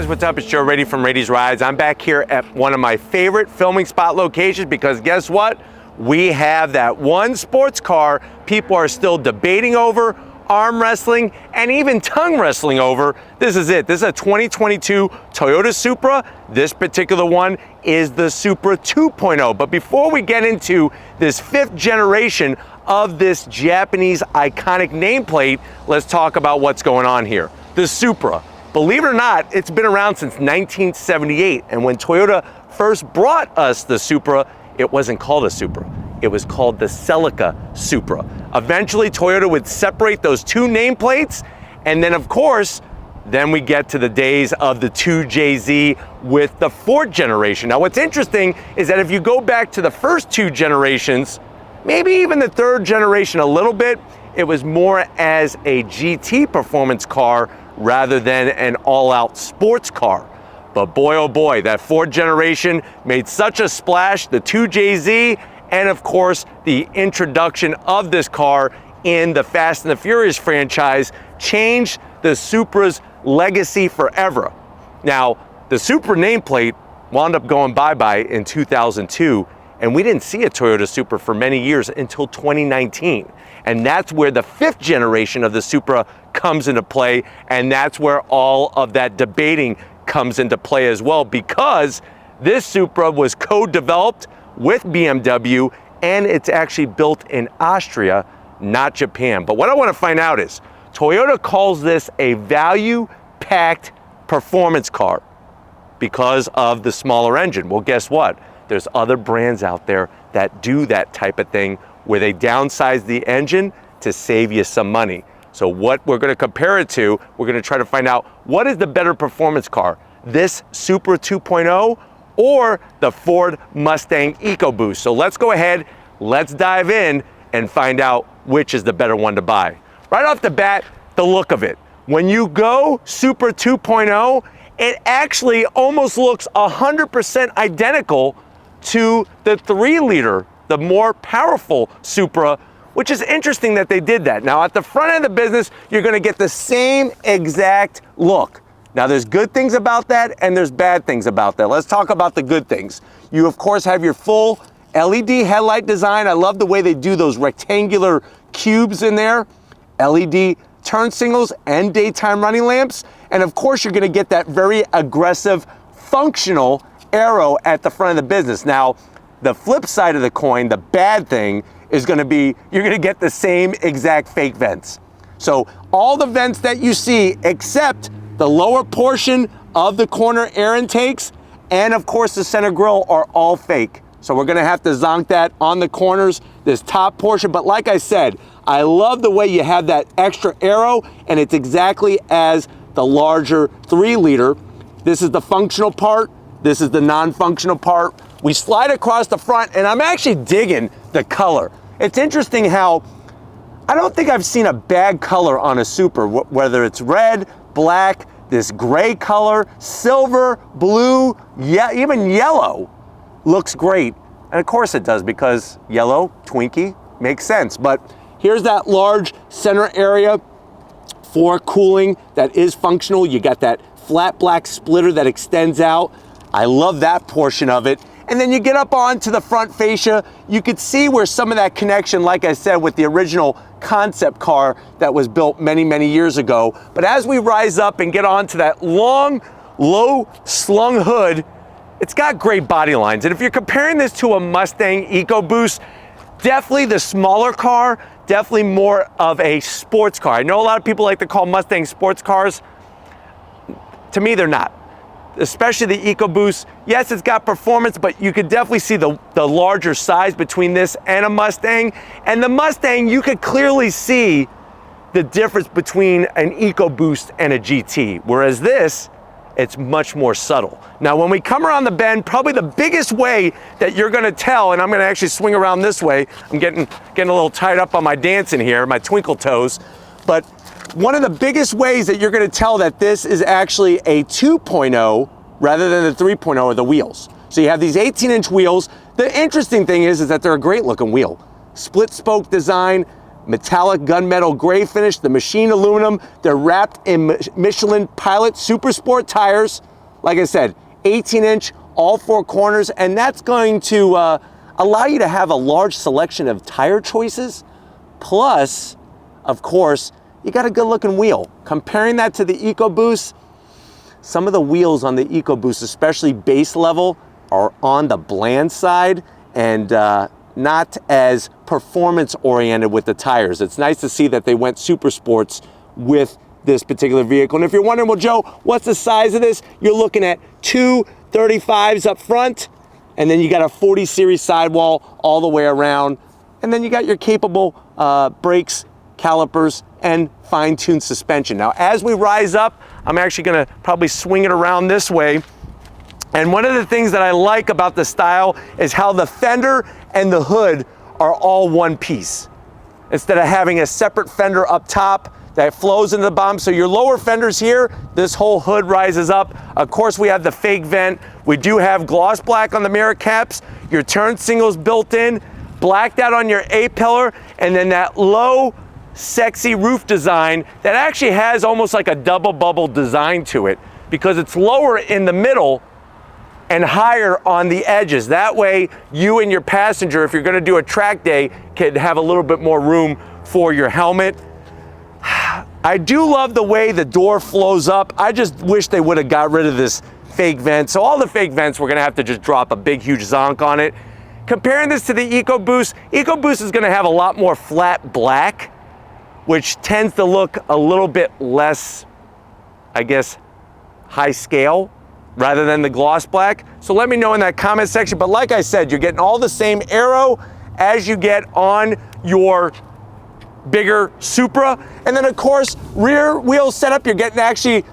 guys, what's up? It's Joe Rady from Rady's Rides. I'm back here at one of my favorite filming spot locations because guess what? We have that one sports car people are still debating over, arm wrestling, and even tongue wrestling over. This is it. This is a 2022 Toyota Supra. This particular one is the Supra 2.0. But before we get into this fifth generation of this Japanese iconic nameplate, let's talk about what's going on here. The Supra. Believe it or not, it's been around since 1978. And when Toyota first brought us the Supra, it wasn't called a Supra. It was called the Celica Supra. Eventually, Toyota would separate those two nameplates. And then, of course, then we get to the days of the 2JZ with the fourth generation. Now, what's interesting is that if you go back to the first two generations, maybe even the third generation a little bit, it was more as a GT performance car rather than an all-out sports car. But boy, oh boy, that fourth generation made such a splash, the 2JZ, and of course, the introduction of this car in the Fast and the Furious franchise changed the Supra's legacy forever. Now, the Supra nameplate wound up going bye-bye in 2002, and we didn't see a Toyota Supra for many years until 2019. And that's where the fifth generation of the Supra comes into play, and that's where all of that debating comes into play as well, because this Supra was co-developed with BMW, and it's actually built in Austria, not Japan. But what I want to find out is, Toyota calls this a value-packed performance car because of the smaller engine. Well, guess what? There's other brands out there that do that type of thing where they downsize the engine to save you some money. So what we're going to compare it to, we're going to try to find out what is the better performance car, this Supra 2.0 or the Ford Mustang EcoBoost. So let's go ahead, let's dive in and find out which is the better one to buy. Right off the bat, the look of it. When you go Supra 2.0, it actually almost looks 100% identical to the 3-liter, the more powerful Supra, which is interesting that they did that. Now, at the front end of the business, you're gonna get the same exact look. Now, there's good things about that, and there's bad things about that. Let's talk about the good things. You, of course, have your full LED headlight design. I love the way they do those rectangular cubes in there. LED turn signals and daytime running lamps. And of course, you're gonna get that very aggressive, functional arrow at the front of the business. Now, the flip side of the coin, the bad thing, is gonna be, you're gonna get the same exact fake vents. So all the vents that you see, except the lower portion of the corner air intakes, and of course the center grille, are all fake. So we're gonna have to zonk that on the corners, this top portion. But like I said, I love the way you have that extra arrow, and it's exactly as the larger 3-liter. This is the functional part. This is the non-functional part. We slide across the front, and I'm actually digging the color. It's interesting how I don't think I've seen a bad color on a Supra, whether it's red, black, this gray color, silver, blue, yeah, even yellow looks great. And of course it does, because yellow, Twinkie, makes sense. But here's that large center area for cooling that is functional. You got that flat black splitter that extends out. I love that portion of it. And then you get up onto the front fascia, you could see where some of that connection, like I said, with the original concept car that was built many, many years ago. But as we rise up and get onto that long, low slung hood, it's got great body lines. And if you're comparing this to a Mustang EcoBoost, definitely the smaller car, definitely more of a sports car. I know a lot of people like to call Mustang sports cars. To me, they're not. Especially the EcoBoost. Yes, it's got performance, but you could definitely see the larger size between this and a Mustang. And the Mustang, you could clearly see the difference between an EcoBoost and a GT. Whereas this, it's much more subtle. Now, when we come around the bend, probably the biggest way that you're gonna tell, and I'm gonna actually swing around this way, I'm getting a little tied up on my dancing here, my twinkle toes, but one of the biggest ways that you're gonna tell that this is actually a 2.0 rather than the 3.0 are the wheels. So you have these 18-inch wheels. The interesting thing is that they're a great looking wheel. Split spoke design, metallic gunmetal gray finish, the machined aluminum. They're wrapped in Michelin Pilot Super Sport tires. Like I said, 18-inch, all four corners, and that's going to allow you to have a large selection of tire choices. Plus, of course, you got a good looking wheel. Comparing that to the EcoBoost, some of the wheels on the EcoBoost, especially base level, are on the bland side and not as performance oriented with the tires. It's nice to see that they went super sports with this particular vehicle. And if you're wondering, well, Joe, what's the size of this? You're looking at two 35s up front, and then you got a 40 series sidewall all the way around. And then you got your capable brakes, calipers, and fine-tuned suspension. Now, as we rise up, I'm actually gonna probably swing it around this way. And one of the things that I like about the style is how the fender and the hood are all one piece. Instead of having a separate fender up top that flows into the bottom. So your lower fender's here, this whole hood rises up. Of course, we have the fake vent. We do have gloss black on the mirror caps. Your turn signals built in, blacked out on your A-pillar, and then that low, sexy roof design that actually has almost like a double bubble design to it because it's lower in the middle and higher on the edges. That way, you and your passenger, if you're gonna do a track day, can have a little bit more room for your helmet. I do love the way the door flows up. I just wish they would have got rid of this fake vent. So all the fake vents, we're gonna have to just drop a big, huge zonk on it. Comparing this to the EcoBoost, EcoBoost is gonna have a lot more flat black, which tends to look a little bit less, I guess, high scale rather than the gloss black. So let me know in that comment section. But like I said, you're getting all the same aero as you get on your bigger Supra. And then of course, rear wheel setup, you're getting actually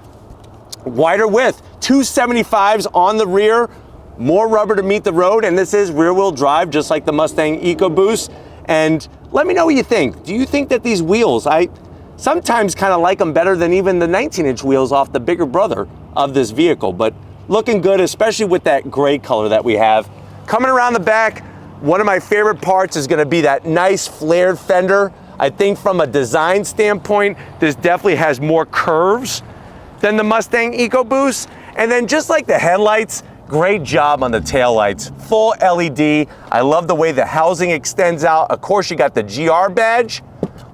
wider width. 275s on the rear, more rubber to meet the road. And this is rear wheel drive, just like the Mustang EcoBoost. And let me know what you think. Do you think that these wheels, I sometimes kind of like them better than even the 19-inch wheels off the bigger brother of this vehicle, but looking good, especially with that gray color that we have. Coming around the back, one of my favorite parts is gonna be that nice flared fender. I think from a design standpoint, this definitely has more curves than the Mustang EcoBoost. And then just like the headlights, great job on the taillights. Full LED. I love the way the housing extends out. Of course, you got the GR badge,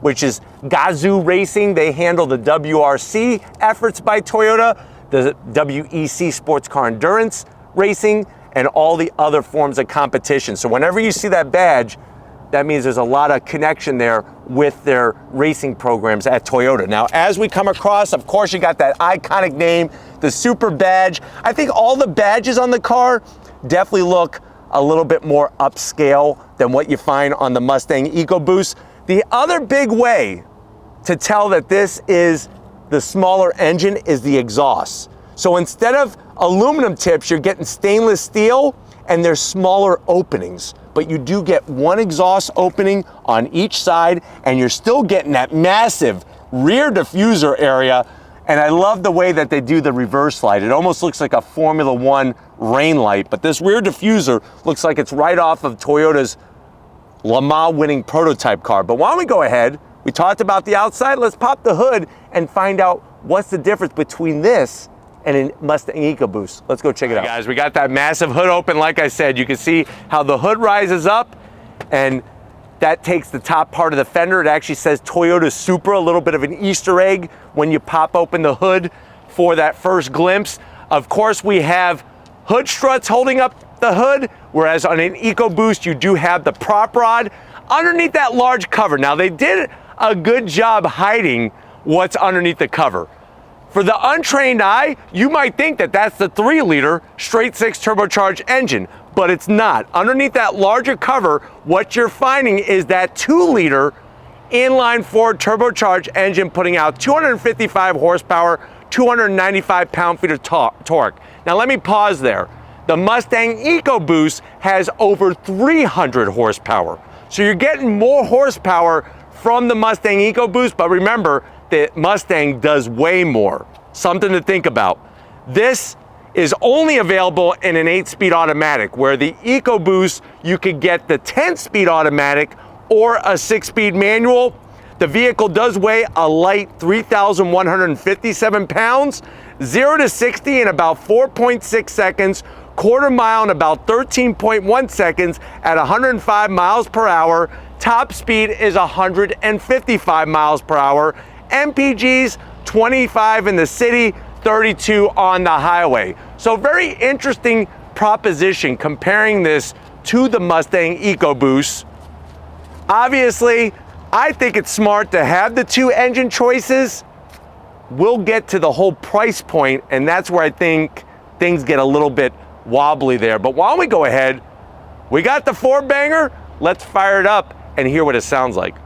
which is Gazoo Racing. They handle the WRC efforts by Toyota, the WEC Sports Car Endurance Racing, and all the other forms of competition. So whenever you see that badge, that means there's a lot of connection there with their racing programs at Toyota. Now, as we come across, of course, you got that iconic name, the Supra badge. I think all the badges on the car definitely look a little bit more upscale than what you find on the Mustang EcoBoost. The other big way to tell that this is the smaller engine is the exhaust. So instead of aluminum tips, you're getting stainless steel, and there's smaller openings, but you do get one exhaust opening on each side, and you're still getting that massive rear diffuser area. And I love the way that they do the reverse light. It almost looks like a Formula One rain light, but this rear diffuser looks like it's right off of Toyota's Le Mans winning prototype car. But why don't we go ahead, we talked about the outside, let's pop the hood and find out what's the difference between this and a Mustang EcoBoost. Let's go check it out. Guys, we got that massive hood open. Like I said, you can see how the hood rises up, and that takes the top part of the fender. It actually says Toyota Supra, a little bit of an Easter egg when you pop open the hood for that first glimpse. Of course, we have hood struts holding up the hood, whereas on an EcoBoost, you do have the prop rod underneath that large cover. Now, they did a good job hiding what's underneath the cover. For the untrained eye, you might think that that's the 3-liter straight 6 turbocharged engine, but it's not. Underneath that larger cover, what you're finding is that 2-liter inline 4 turbocharged engine putting out 255 horsepower, 295 pound-feet of torque. Now let me pause there. The Mustang EcoBoost has over 300 horsepower. So you're getting more horsepower from the Mustang EcoBoost, but remember, the Mustang does way more. Something to think about. This is only available in an 8-speed automatic, where the EcoBoost, you could get the 10-speed automatic or a 6-speed manual. The vehicle does weigh a light 3,157 pounds, 0 to 60 in about 4.6 seconds, quarter mile in about 13.1 seconds at 105 miles per hour. Top speed is 155 miles per hour. MPGs 25 in the city, 32 on the highway. So very interesting proposition comparing this to the Mustang EcoBoost. Obviously, I think it's smart to have the two engine choices. We'll get to the whole price point, and that's where I think things get a little bit wobbly there. But why don't we go ahead? We got the four banger. Let's fire it up and hear what it sounds like.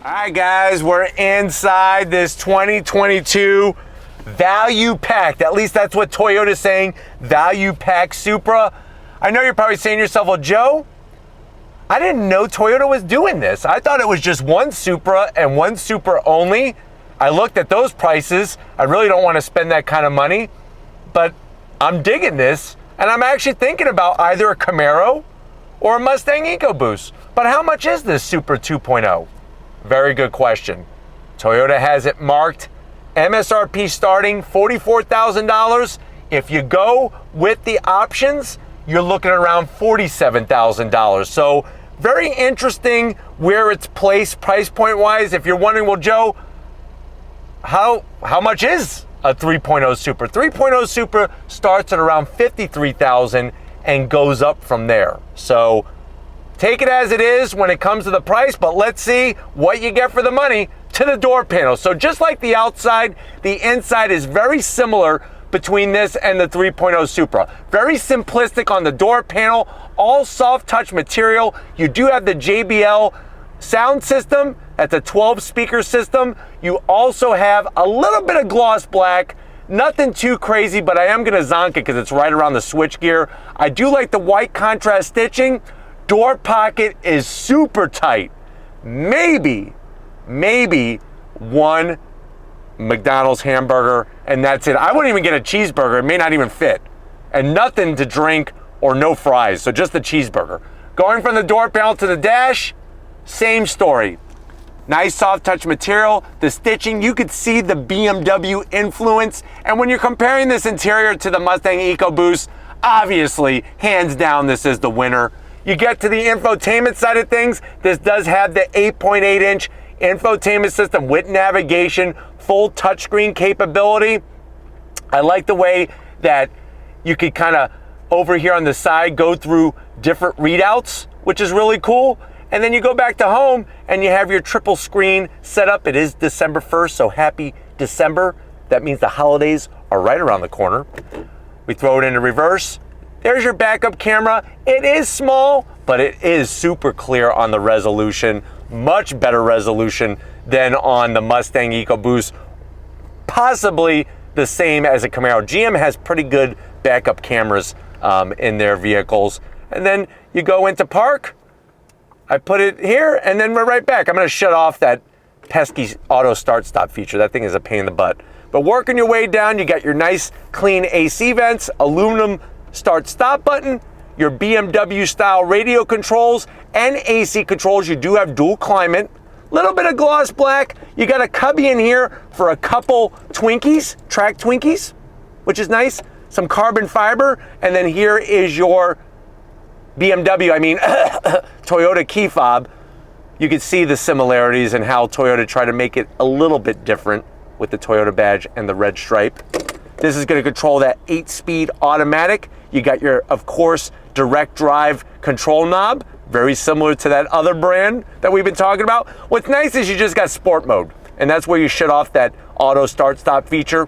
All right, guys, we're inside this 2022 value packed. At least that's what Toyota's saying, value pack Supra. I know you're probably saying to yourself, well, Joe, I didn't know Toyota was doing this. I thought it was just one Supra and one Supra only. I looked at those prices. I really don't want to spend that kind of money, but I'm digging this, and I'm actually thinking about either a Camaro or a Mustang EcoBoost. But how much is this Supra 2.0? Very good question. Toyota has it marked MSRP starting $44,000. If you go with the options, you're looking at around $47,000. So very interesting where it's placed price point wise. If you're wondering, well, Joe, how much is a 3.0 Supra? 3.0 Supra starts at around $53,000 and goes up from there. So take it as it is when it comes to the price, but let's see what you get for the money to the door panel. So just like the outside, the inside is very similar between this and the 3.0 Supra. Very simplistic on the door panel, all soft touch material. You do have the JBL sound system. That's a 12 speaker system. You also have a little bit of gloss black. Nothing too crazy, but I am gonna zonk it because it's right around the switch gear. I do like the white contrast stitching. Door pocket is super tight. Maybe one McDonald's hamburger, and that's it. I wouldn't even get a cheeseburger. It may not even fit. And nothing to drink or no fries, so just the cheeseburger. Going from the door panel to the dash, same story. Nice soft touch material. The stitching, you could see the BMW influence. And when you're comparing this interior to the Mustang EcoBoost, obviously, hands down, this is the winner. You get to the infotainment side of things, this does have the 8.8-inch infotainment system with navigation, full touchscreen capability. I like the way that you could kind of, over here on the side, go through different readouts, which is really cool. And then you go back to home and you have your triple screen set up. It is December 1st, so happy December. That means the holidays are right around the corner. We throw it into reverse. There's your backup camera. It is small, but it is super clear on the resolution. Much better resolution than on the Mustang EcoBoost. Possibly the same as a Camaro. GM has pretty good backup cameras in their vehicles. And then you go into park. I put it here, and then we're right back. I'm gonna shut off that pesky auto start-stop feature. That thing is a pain in the butt. But working your way down, you got your nice clean AC vents, aluminum start-stop button, your BMW style radio controls and AC controls. You do have dual climate, little bit of gloss black. You got a cubby in here for a couple Twinkies, track Twinkies, which is nice. Some carbon fiber, and then here is your Toyota key fob. You can see the similarities and how Toyota tried to make it a little bit different with the Toyota badge and the red stripe. This is going to control that 8-speed automatic. You got your, of course, direct drive control knob, very similar to that other brand that we've been talking about. What's nice is you just got sport mode, and that's where you shut off that auto start-stop feature.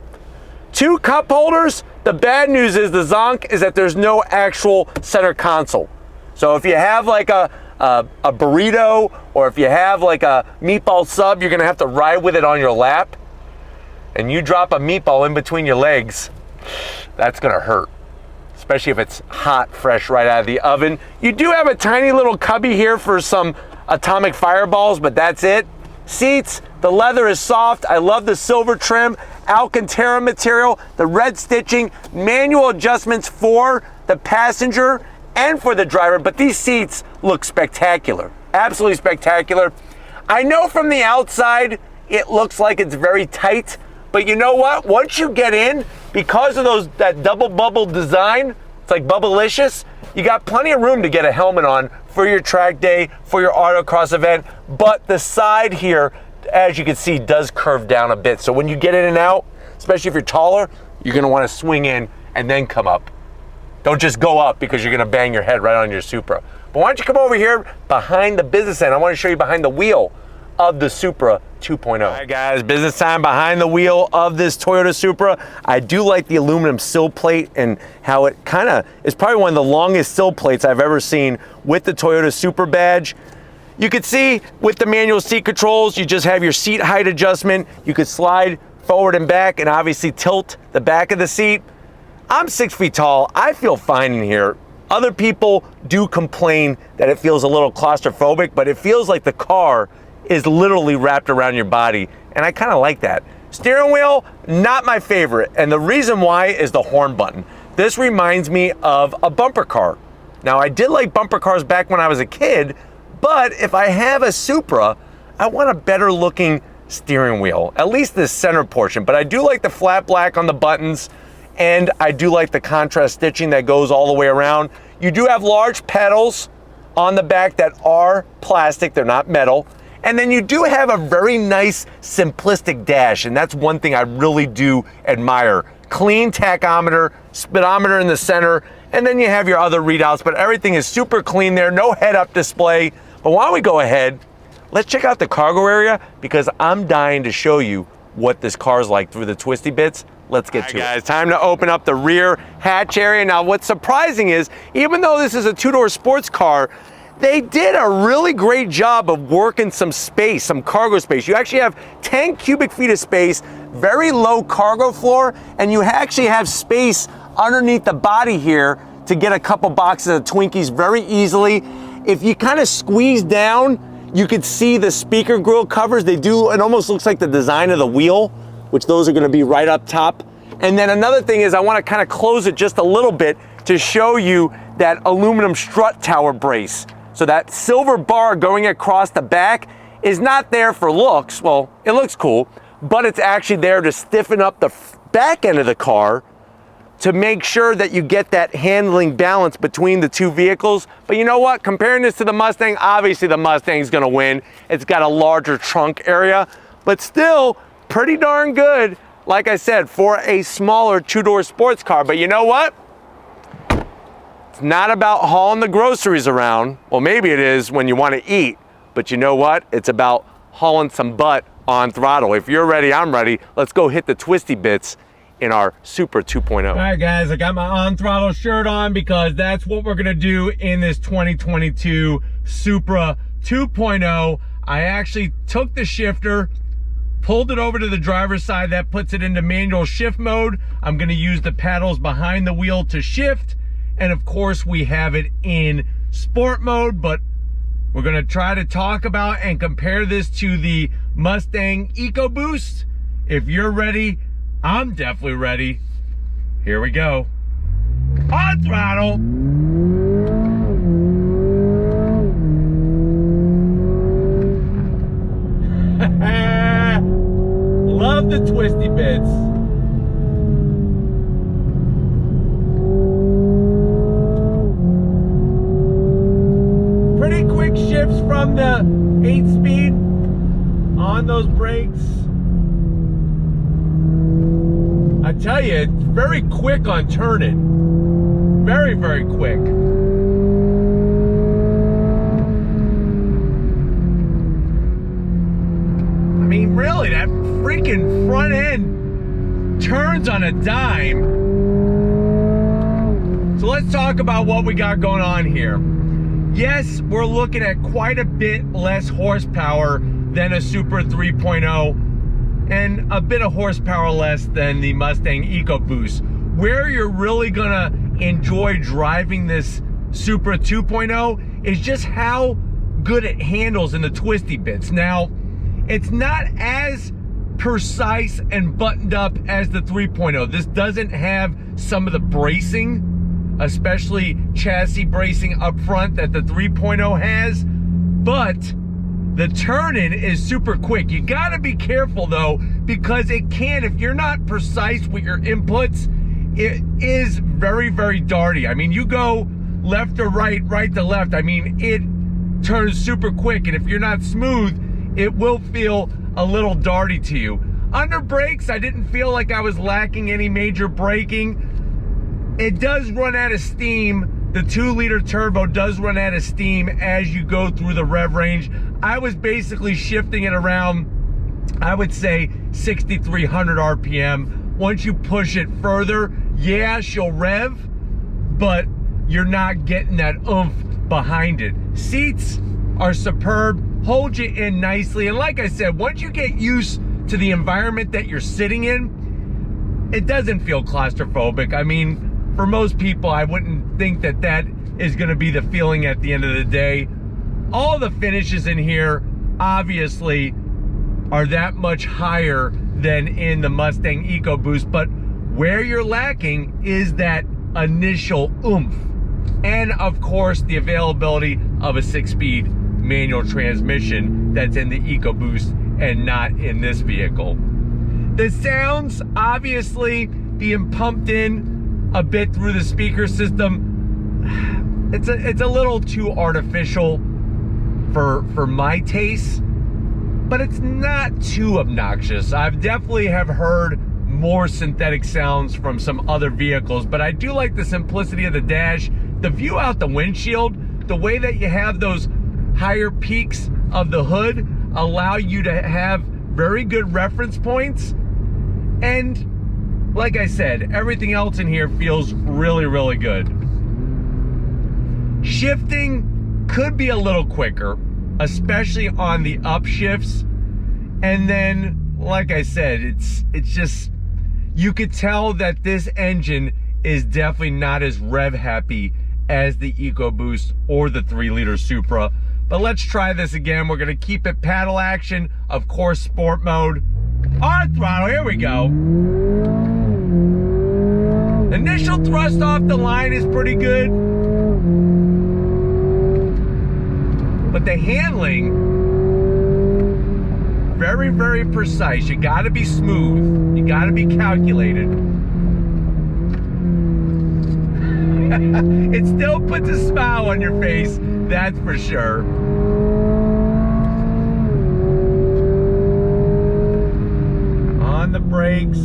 2 cup holders. The bad news is the zonk is that there's no actual center console. So if you have like a a burrito, or if you have like a meatball sub, you're gonna have to ride with it on your lap, and you drop a meatball in between your legs, that's gonna hurt. Especially if it's hot, fresh, right out of the oven. You do have a tiny little cubby here for some atomic fireballs, but that's it. Seats, the leather is soft. I love the silver trim, Alcantara material, the red stitching, manual adjustments for the passenger and for the driver, but these seats look spectacular, absolutely spectacular. I know from the outside, it looks like it's very tight, but you know what? Once you get in, because of that double bubble design, it's like bubblicious, you got plenty of room to get a helmet on for your track day, for your autocross event, but the side here, as you can see, does curve down a bit. So when you get in and out, especially if you're taller, you're gonna wanna swing in and then come up. Don't just go up because you're gonna bang your head right on your Supra. But why don't you come over here behind the business end? I wanna show you behind the wheel of the Supra 2.0. All right guys, business time behind the wheel of this Toyota Supra. I do like the aluminum sill plate and how it kind of is probably one of the longest sill plates I've ever seen with the Toyota Supra badge. You can see with the manual seat controls, you just have your seat height adjustment. You could slide forward and back and obviously tilt the back of the seat. I'm 6 feet tall, I feel fine in here. Other people do complain that it feels a little claustrophobic, but it feels like the car is literally wrapped around your body, and I kind of like that. Steering wheel, not my favorite, and the reason why is the horn button. This reminds me of a bumper car. Now, I did like bumper cars back when I was a kid, but if I have a Supra, I want a better looking steering wheel, at least this center portion, but I do like the flat black on the buttons, and I do like the contrast stitching that goes all the way around. You do have large pedals on the back that are plastic, they're not metal. And then you do have a very nice simplistic dash, and that's one thing I really do admire. Clean tachometer, speedometer in the center, and then you have your other readouts, but everything is super clean there, no head-up display. But why don't we go ahead, let's check out the cargo area, because I'm dying to show you what this car's like through the twisty bits. Let's get to it. Guys, time to open up the rear hatch area. Now, what's surprising is, even though this is a two-door sports car, they did a really great job of working some space, some cargo space. You actually have 10 cubic feet of space, very low cargo floor, and you actually have space underneath the body here to get a couple boxes of Twinkies very easily. If you kind of squeeze down, you could see the speaker grill covers. They do, it almost looks like the design of the wheel, which those are gonna be right up top. And then another thing is I wanna kind of close it just a little bit to show you that aluminum strut tower brace. So that silver bar going across the back is not there for looks. Well, it looks cool, but it's actually there to stiffen up the back end of the car to make sure that you get that handling balance between the two vehicles. But you know what? Comparing this to the Mustang, obviously the Mustang's gonna win. It's got a larger trunk area, but still pretty darn good, like I said, for a smaller two-door sports car. But you know what? It's not about hauling the groceries around. Well, maybe it is when you want to eat, but you know what? It's about hauling some butt on throttle. If you're ready, I'm ready. Let's go hit the twisty bits in our Supra 2.0. All right, guys, I got my on throttle shirt on because that's what we're gonna do in this 2022 Supra 2.0. I actually took the shifter, pulled it over to the driver's side. That puts it into manual shift mode. I'm gonna use the paddles behind the wheel to shift. And of course we have it in sport mode, but we're gonna try to talk about and compare this to the Mustang EcoBoost. If you're ready, I'm definitely ready. Here we go. On throttle. Love the twisty bits. Pretty quick shifts from the 8-speed on those brakes. I tell you, it's very quick on turning. Very, very quick. I mean, really, that freaking front end turns on a dime. So let's talk about what we got going on here. Yes, we're looking at quite a bit less horsepower than a Supra 3.0 and a bit of horsepower less than the Mustang EcoBoost. Where you're really gonna enjoy driving this Supra 2.0 is just how good it handles in the twisty bits. Now, it's not as precise and buttoned up as the 3.0. This doesn't have some of the bracing, especially chassis bracing up front that the 3.0 has, but the turn-in is super quick. You gotta be careful though, because it can, if you're not precise with your inputs, it is very, very darty. I mean, you go left to right, right to left, I mean, it turns super quick, and if you're not smooth, it will feel a little darty to you. Under brakes, I didn't feel like I was lacking any major braking. It does run out of steam. The 2-liter turbo does run out of steam as you go through the rev range. I was basically shifting it around, I would say 6,300 RPM. Once you push it further, yeah, she'll rev, but you're not getting that oomph behind it. Seats are superb, hold you in nicely, and like I said, once you get used to the environment that you're sitting in, it doesn't feel claustrophobic. I mean, for most people, I wouldn't think that that is gonna be the feeling at the end of the day. All the finishes in here, obviously, are that much higher than in the Mustang EcoBoost, but where you're lacking is that initial oomph. And of course, the availability of a 6-speed manual transmission that's in the EcoBoost and not in this vehicle. The sounds, obviously, being pumped in a bit through the speaker system, it's a little too artificial for my taste, but it's not too obnoxious. I've definitely have heard more synthetic sounds from some other vehicles, but I do like the simplicity of the dash, the view out the windshield, the way that you have those higher peaks of the hood allow you to have very good reference points. And like I said, everything else in here feels really, really good. Shifting could be a little quicker, especially on the upshifts. And then, like I said, it's just, you could tell that this engine is definitely not as rev happy as the EcoBoost or the 3-liter Supra. But let's try this again. We're gonna keep it paddle action, of course, sport mode. On throttle, here we go. Initial thrust off the line is pretty good, but the handling, very, very precise. You gotta be smooth. You gotta be calculated. It still puts a smile on your face, that's for sure. On the brakes.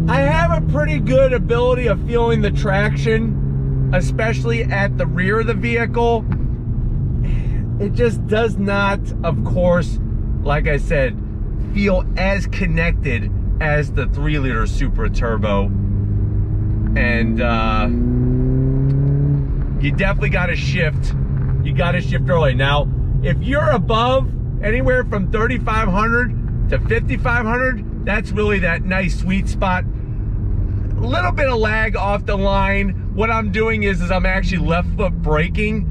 I have a pretty good ability of feeling the traction, especially at the rear of the vehicle. It just does not, of course, like I said, feel as connected as the 3-liter Supra Turbo. And you definitely got to shift. You got to shift early. Now, if you're above anywhere from 3,500 to 5,500, that's really that nice sweet spot. A little bit of lag off the line. What I'm doing is I'm actually left foot braking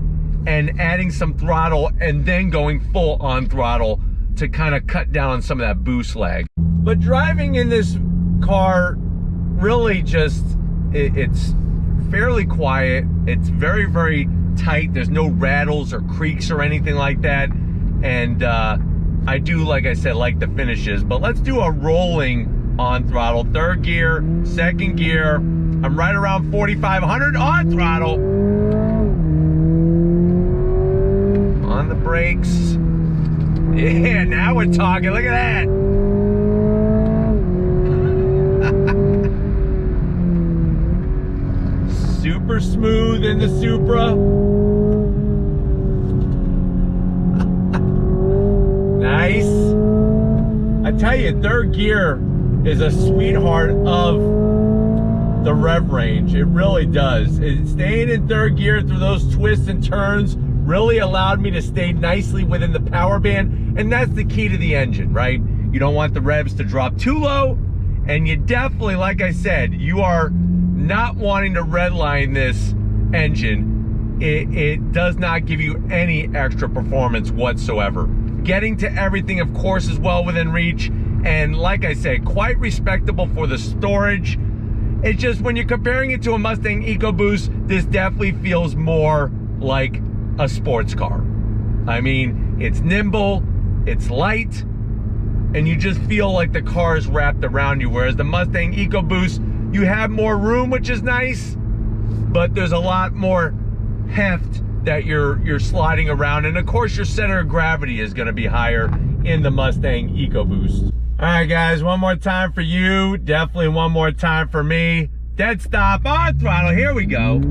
and adding some throttle and then going full on throttle to kind of cut down on some of that boost lag. But driving in this car, really just, it's fairly quiet. It's very, very tight. There's no rattles or creaks or anything like that. And I do, like I said, like the finishes. But let's do a rolling on throttle. 3rd gear, 2nd gear. I'm right around 4,500 on throttle. On the brakes. Yeah, now we're talking. Look at that. Super smooth in the Supra. Nice. I tell you, 3rd gear is a sweetheart of the rev range. It really does. Staying in third gear through those twists and turns really allowed me to stay nicely within the power band, and that's the key to the engine, right? You don't want the revs to drop too low, and you definitely, like I said, you are not wanting to redline this engine. It does not give you any extra performance whatsoever. Getting to everything, of course, is well within reach, and like I said, quite respectable for the storage. It's just when you're comparing it to a Mustang EcoBoost, this definitely feels more like a sports car. I mean, it's nimble, it's light, and you just feel like the car is wrapped around you, whereas the Mustang EcoBoost, you have more room, which is nice, but there's a lot more heft that you're sliding around, and of course your center of gravity is going to be higher in the Mustang EcoBoost. All right, guys, one more time for you, definitely one more time for me. Dead stop on throttle, here we go.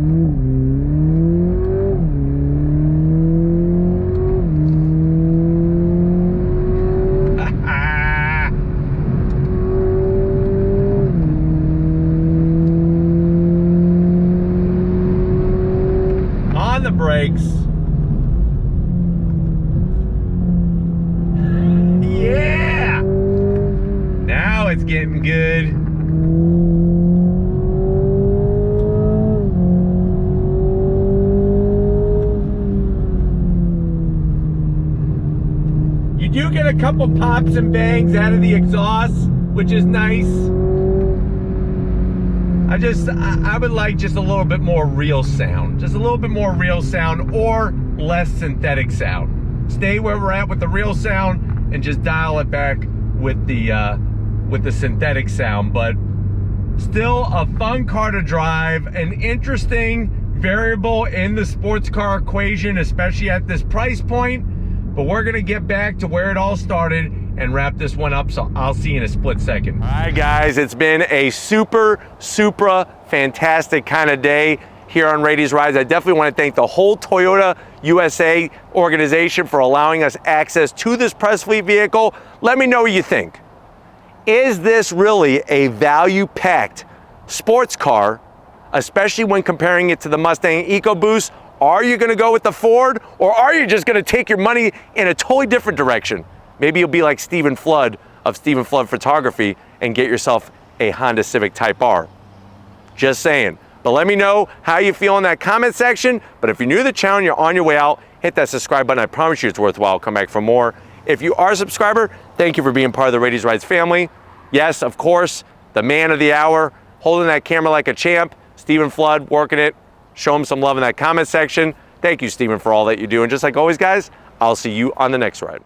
On the brakes. Yeah! Now it's getting good. You do get a couple pops and bangs out of the exhaust, which is nice. I would like just a little bit more real sound. Just a little bit more real sound or less synthetic sound. Stay where we're at with the real sound and just dial it back with the synthetic sound. But still a fun car to drive, an interesting variable in the sports car equation, especially at this price point. But we're gonna get back to where it all started and wrap this one up, so I'll see you in a split second. All right, guys, it's been a super fantastic kind of day here on Rady's Rides. I definitely want to thank the whole Toyota USA organization for allowing us access to this press fleet vehicle. Let me know what you think. Is this really a value-packed sports car, especially when comparing it to the Mustang EcoBoost? Are you gonna go with the Ford, or are you just gonna take your money in a totally different direction? Maybe you'll be like Stephen Flood of Stephen Flood Photography and get yourself a Honda Civic Type R. Just saying. But let me know how you feel in that comment section. But if you're new to the channel and you're on your way out, hit that subscribe button. I promise you it's worthwhile. Come back for more. If you are a subscriber, thank you for being part of the Rady's Rides family. Yes, of course, the man of the hour, holding that camera like a champ, Stephen Flood, working it. Show him some love in that comment section. Thank you, Stephen, for all that you do. And just like always, guys, I'll see you on the next ride.